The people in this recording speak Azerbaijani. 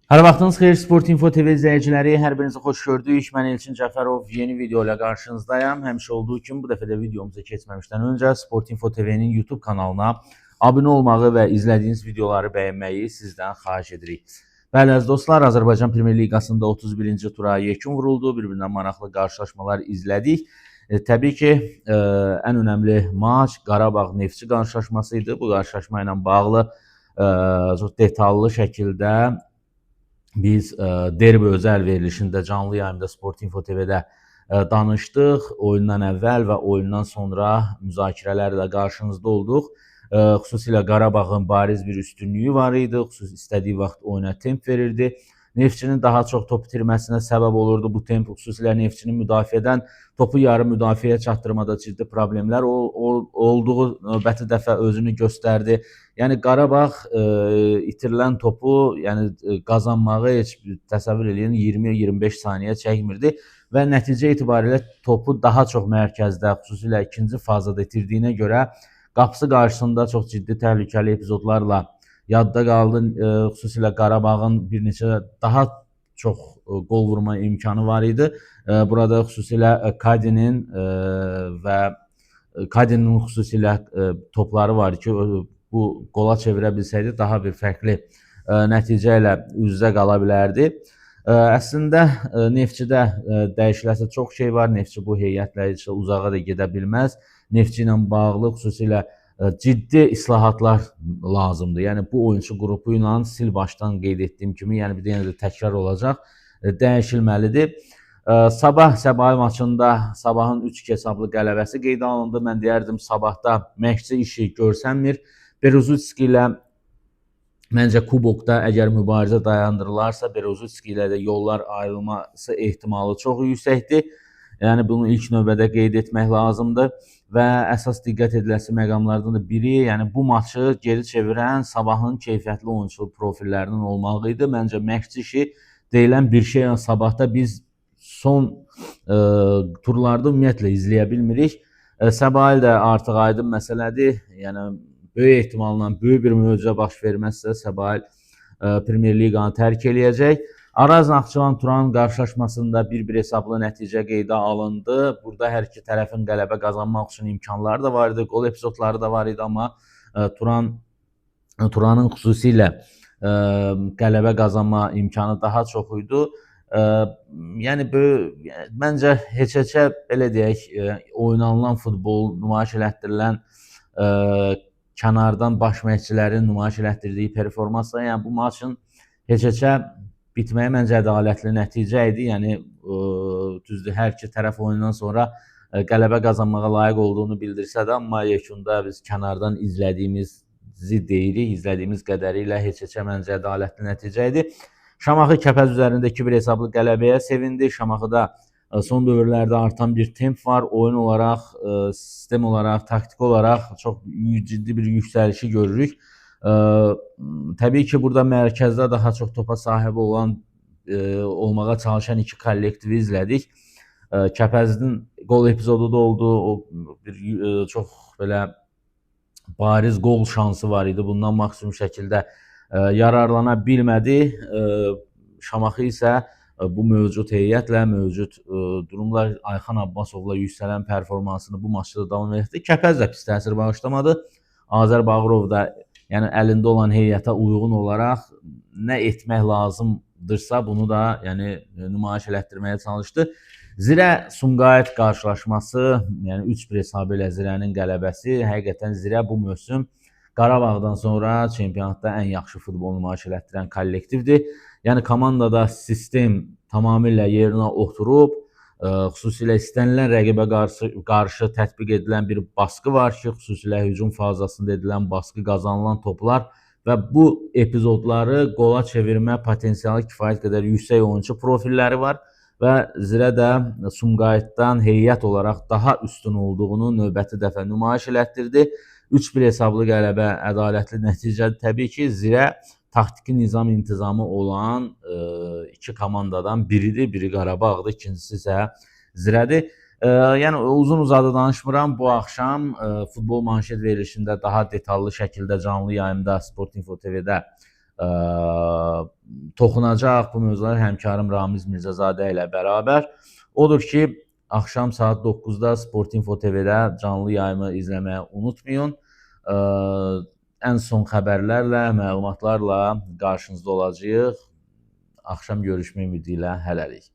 Hər vaxtınız xeyir, Sport Info TV izləyiciləri, hər birinizi xoş gördük. Mən Elçin Cəfərov yeni video ilə qarşınızdayım. Həmişə olduğu kimi bu dəfə də videomuza keçməmişdən öncə Sport Info TV'nin YouTube kanalına abunə olmağı və izlədiyiniz videoları bəyənməyi sizdən xahiş edirik. Bəli, əziz dostlar, Azərbaycan Premyer Liqasında 31-ci tura yekun vuruldu. Bir-birindən maraqlı qarşılaşmalar izlədik. Təbii ki, ən önəmli maç Qarabağ Neftçi qarşılaşması idi. Bu qarşılaşma ilə bağlı çox detallı şəkildə biz derbi özel verilişində canlı yayımda Sport Info TV'də danışdıq. Oyundan əvvəl və oyundan sonra müzakirələrlə qarşınızda olduq. Xüsusilə Qarabağın bariz bir üstünlüyü var idi. İstədiyi vaxt oyuna temp verirdi. Neftçinin daha çox top itirməsinə səbəb olurdu bu temp. Xüsusilə Neftçinin müdafiədən topu yarı müdafiəyə çatdırmada ciddi problemlər olduğu növbəti dəfə özünü göstərdi. Yəni Qarabağ itirilən topu, qazanmağı heç təsəvvür edin 20-25 saniyə çəkmirdi və nəticə itibarilə topu daha çox mərkəzdə, xüsusilə ikinci fazada itirdiyinə görə qapısı qarşısında çox ciddi təhlükəli epizodlarla yadda qaldı. Xüsusilə Qarabağın bir neçə daha çox qol vurma imkanı var idi. Burada xüsusilə Kadinin xüsusilə topları var ki, bu qola çevirə bilsəydi daha bir fərqli nəticə ilə üz-üzə qala bilərdi. Əslində Neftçidə dəyişiləsi çox şey var. Neftçi bu heyətlə heç uzağa da gedə bilməz. Neftçi ilə bağlı xüsusilə ciddi islahatlar lazımdır. Yəni bu oyunçu qrupu ilə sil başdan qeyd etdiyim kimi, yəni bir də yenə də təkrar olacaq, dəyişilməlidir. Sabah maçında Sabahın 3-2 hesablı qələbəsi qeydə alındı. Mən deyərdim Sabahda məşqçi işi görsənmir. Berezutski ilə məncə kubokda əgər mübarizə dayandırılarsa, Berezutski ilə də yollar ayrılması ehtimalı çox yüksəkdir. Yəni bunu ilk növbədə qeyd etmək lazımdır və əsas diqqət ediləsi məqamlardan da biri, yəni bu maçı geri çevirən Sabahın keyfiyyətli oyunçu profillərinin olmağı idi. Məncə məşqçi işi deyilən bir şey Sabahda biz son turlarda ümumiyyətlə izləyə bilmirik. Səbail də artıq aydın məsələdir. Yəni böyük ehtimalla böyük bir möcüzə baş verməzsə Səbail Premyer Liqanı tərk eləyəcək. Araz Naxçıvan-Turan qarşılaşmasında 1-1 hesablı nəticə qeydə alındı. Burada hər iki tərəfin qələbə qazanmaq üçün imkanları da var idi, qol epizodları da var idi, amma Turanın xüsusilə qələbə qazanma imkanı daha çox idi. Yəni məncə heç-heçə belə deyək, oynanılan futbol, nümayiş elətdirilən kənardan baş məşqçilərin nümayiş elətdirdiyi performansla, yəni bu maçın heç-heçə bitməyə məncə ədalətli nəticə idi. Yəni düzdür, hər iki tərəf oyundan sonra qələbə qazanmağa layiq olduğunu bildirsə də, amma yekunda biz kənardan izlədiyimizi deyirik, izlədiyimiz qədərilə heç-heçə məncə ədalətli nəticə idi. Şamaxı Kəpəz üzərində 2-1 hesablı qələbəyə sevindi. Şamaxıda son dövrlərdə artan bir temp var. Oyun olaraq, sistem olaraq, taktik olaraq çox ciddi bir yüksəlişi görürük. Təbii ki, burada mərkəzdə daha çox topa sahib olmağa çalışan iki kollektivi izlədik. Kəpəzin qol epizodu da oldu. O bir çox belə bariz qol şansı var idi. Bundan maksimum şəkildə yararlana bilmədi. Şamaxı isə bu mövcud heyətlə, mövcud durumlar Ayxan Abbasovla yüksələn performansını bu maçda da davam etdi. Kəpəz də pis təsir bağışlamadı. Azər Bağırov da yəni əlində olan heyətə uyğun olaraq nə etmək lazımdırsa bunu da yəni nümayiş elətdirməyə çalışdı. Zirə Sumqayıt qarşılaşması, yəni 3-1 hesabı ilə Zirənin qələbəsi, həqiqətən Zirə bu mövsüm Qarabağdan sonra çempionatda ən yaxşı futbol nümayiş elətdirən kollektivdir. Yəni komandada sistem tamamilə yerinə oturub, xüsusilə istənilən rəqibə qarşı tətbiq edilən bir baskı var ki, xüsusilə hücum fazasında edilən baskı, qazanılan toplar və bu epizodları qola çevirmə potensialı kifayət qədər yüksək oyuncu profilləri var və Zirə də Sumqayıtdan heyət olaraq daha üstün olduğunu növbəti dəfə nümayiş elətdirdi. 3-1 hesablı qələbə ədalətli nəticədir. Təbii ki, Zirə taktiki nizam intizamı olan iki komandadan biridir. Biri Qarabağdır, ikincisi isə Zirədir. Yəni uzun uzadı danışmıram. Bu axşam futbol manşet verilişində daha detallı şəkildə canlı yayımda Sport Info TV-də toxunacaq bu mövzular həmkarım Ramiz Mirzəzadə ilə bərabər. Odur ki, axşam saat 9-da Sport Info TV-də canlı yayımı izləməyi unutmayın. Ən son xəbərlərlə, məlumatlarla qarşınızda olacağıq. Axşam görüşmək ümidi ilə hələlik.